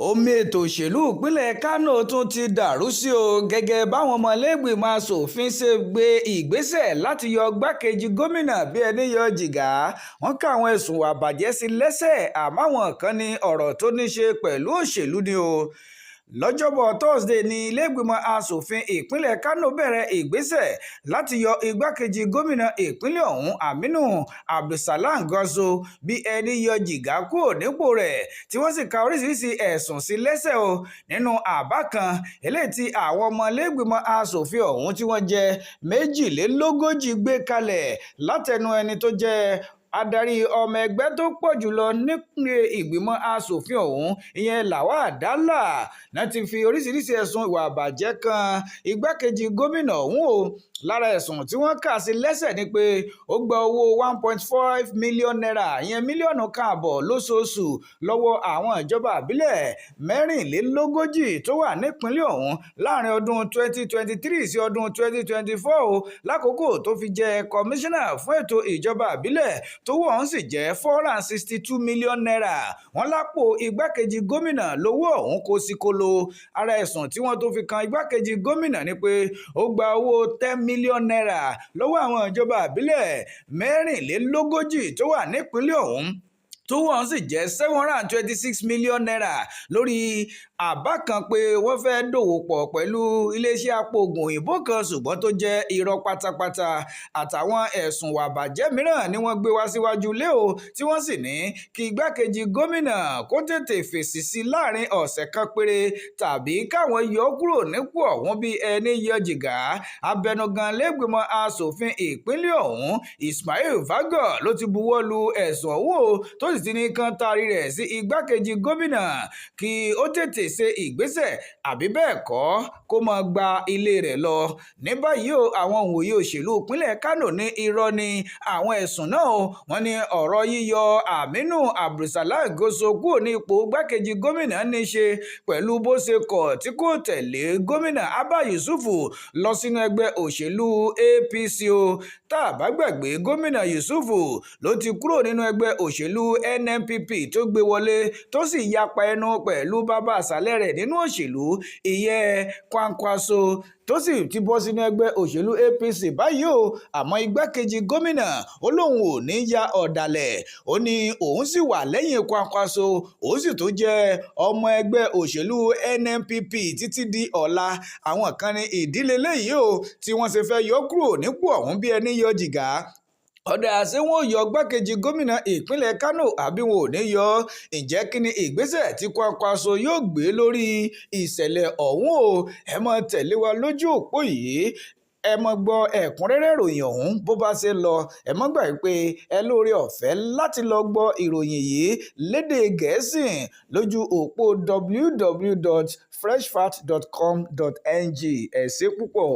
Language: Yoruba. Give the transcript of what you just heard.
omi ètò òṣèlú ìpínlẹ̀ Kánò tún ti dàrú sí o gẹ́gẹ́ báwọn ọmọlẹ́gbìmọ̀ asòfin ṣe gbé ìgbésẹ̀ láti yọ igbákejì gómìnà bí ẹni yọ jìgá. Wọ́n ká àwọn ẹ̀sùn ìwà ìbàjẹ́ sí lẹ́sẹ̀, àmọ́ àwọn kan ní ọ̀rọ̀ tó ní ṣe pẹ̀lú òṣèlú ni o. Lọ́jọ́bọ̀ Thursday ní ilé-ìgbìmọ̀ asòfin ìpínlẹ̀ Kánò bẹ̀rẹ̀ ìgbésẹ̀ láti yọ igbákejì gómìnà ìpínlẹ̀ ọ̀hún Aminu Abdulsalam Gwarzo bí ẹni yọ jìgá kúrò nípò rẹ̀, tí wọ́n sì ka oríṣiríṣi ẹ̀sùn sí lẹ́sẹ̀ o nínú àbá kan eléyìí tí àwọn ọmọ ilé-ìgbìmọ̀ asòfin ọ̀hún tí wọ́n jẹ́ 42 gbé kalẹ̀ látẹnu ẹni tó jẹ́ adarí ọmọ ẹgbẹ́ tó pọ̀ jùlọ nípìnlẹ̀ ìgbìmọ̀ asòfin ọ̀hún, ìyẹn Lawal Dalla, náà ti fi oríṣiríṣi ẹ̀sùn ìwà ìbàjẹ́ kan igbákejì gómìnà ọ̀hún o. Lára ẹ̀sùn tí wọ́n kà sí lẹ́sẹ̀ ni pé ó gba owó 1.5 million naira, ìyẹn mílíọ̀nù kan àbọ̀ lóṣooṣù lọ́wọ́ àwọn ìjọba ìbílẹ̀ 44 tó wà nípìnlẹ̀ ọ̀hún láàrin ọdún 2023 sí ọdún 2024 o, lákòókò tó fi jẹ́ kọmíṣánná fún ètò ìjọba ìbílẹ̀ tówó ọ̀hún sì jẹ́ 462 million naira. Wọ́n lápò igbákejì gómìnà lówó ọ̀hún kó sí kóló. Ara ẹ̀sùn tí wọ́n tó fi kan igbákejì gómìnà ni pé ó gba owó 10 million naira lọ́wọ́ àwọn ìjọba ìbílẹ̀ 44 tó wà nípínlẹ̀ ọ̀hún tó wọ́n sì jẹ́ 726 million naira lórí àbá kan pé wọ́n fẹ́ dòwò pọ̀ pẹ̀lú iléeṣẹ́ apòògùn òyìnbó kan ṣùgbọ́n tó jẹ́ irọ́ pátápátá. Àtàwọn ẹ̀sùn ìwà ìbàjẹ́ mìíràn ni wọ́n gbé wá síwájú ilé o, tí wọ́n sì ní kí igbákejì gómìnà kó tètè fèsì sí láàrin ọ̀sẹ̀ kan péré tàbí káwọn yọ kúrò nípò ọ̀hún bí ẹni yọ jìgá. Abẹnugan lẹ́gbìmọ̀ asòfin ìpínlẹ̀ ọ̀hún Ismail Vagor ló ti buwọ́ lu ẹ̀sùn ọ̀hún o, tó sì ti ní kán taari rẹ̀ sí igbákejì gómìnà kí ó tètè ṣe ìgbésẹ̀, àbí bẹ́ẹ̀ kọ́ kó máa gba ilé rẹ̀ lọ. Ní báyìí o, àwọn òǹwòye òṣèlú ìpínlẹ̀ Kánò ní irọ́ ni àwọn ẹ̀sùn náà o. Wọ́n ní ọ̀rọ̀ yíyọ Aminu Abdulsalam Gwarzo kúrò ní ipò igbákejì gómìnà ní ṣe pẹ̀lú bó ṣe kọ̀ tí kò tẹ̀lé gómìnà Abba Yusuf lọ sínú ẹgbẹ́ òṣèlú APC o. Tá a bá gbàgbé, gómìnà Yusuf ló ti kúrò nínú ẹgbẹ́ òṣèlú NNPP tó gbé wọlé, tó sì yapa ẹnu pẹ̀lú bàbá àṣàlẹ̀ rẹ̀ nínú òṣèlú, ìyẹn Kwankwaso, tó sì ti bọ́ sínú ẹgbẹ́ òṣèlú APC báyìí o. Àmọ́ igbákejì gómìnà ó lóun ò ní ya ọ̀dàlẹ̀, ó ní òun sì wà lẹ́yìn Kwankwaso, òun sì tún jẹ́ ọmọ ẹgbẹ́ òṣèlú NNPP títí di ọ̀la. Àwọn kan ní ìdílé lẹ́yìn o tí wọ́n ṣe fẹ́ yọ kúrò nípò ọ̀hún bí ẹni yọ jìgá. Ọ̀dà ṣé wọ́n yọ igbákejì gómìnà ìpínlẹ̀ Kánò àbí wọn ò ní yọ? Ǹjẹ́ kí ni ìgbésẹ̀ tí Kwankwaso yóò gbé lórí ìṣẹ̀lẹ̀ ọ̀hún o? Ẹ máa tẹ̀lé wa lójú òpó yìí, ẹ máa gbọ́ ẹ̀kúnrẹ́rẹ́ ìròyìn ọ̀hún bó bá ṣe lọ. Ẹ má gbàgbé pé ẹ lóore ọ̀fẹ́ láti lọ gbọ́ ìròyìn yìí lédè Gẹ̀ẹ́sì lójú òpó www.freshfact.com.ng. Ẹ ṣé púpọ̀.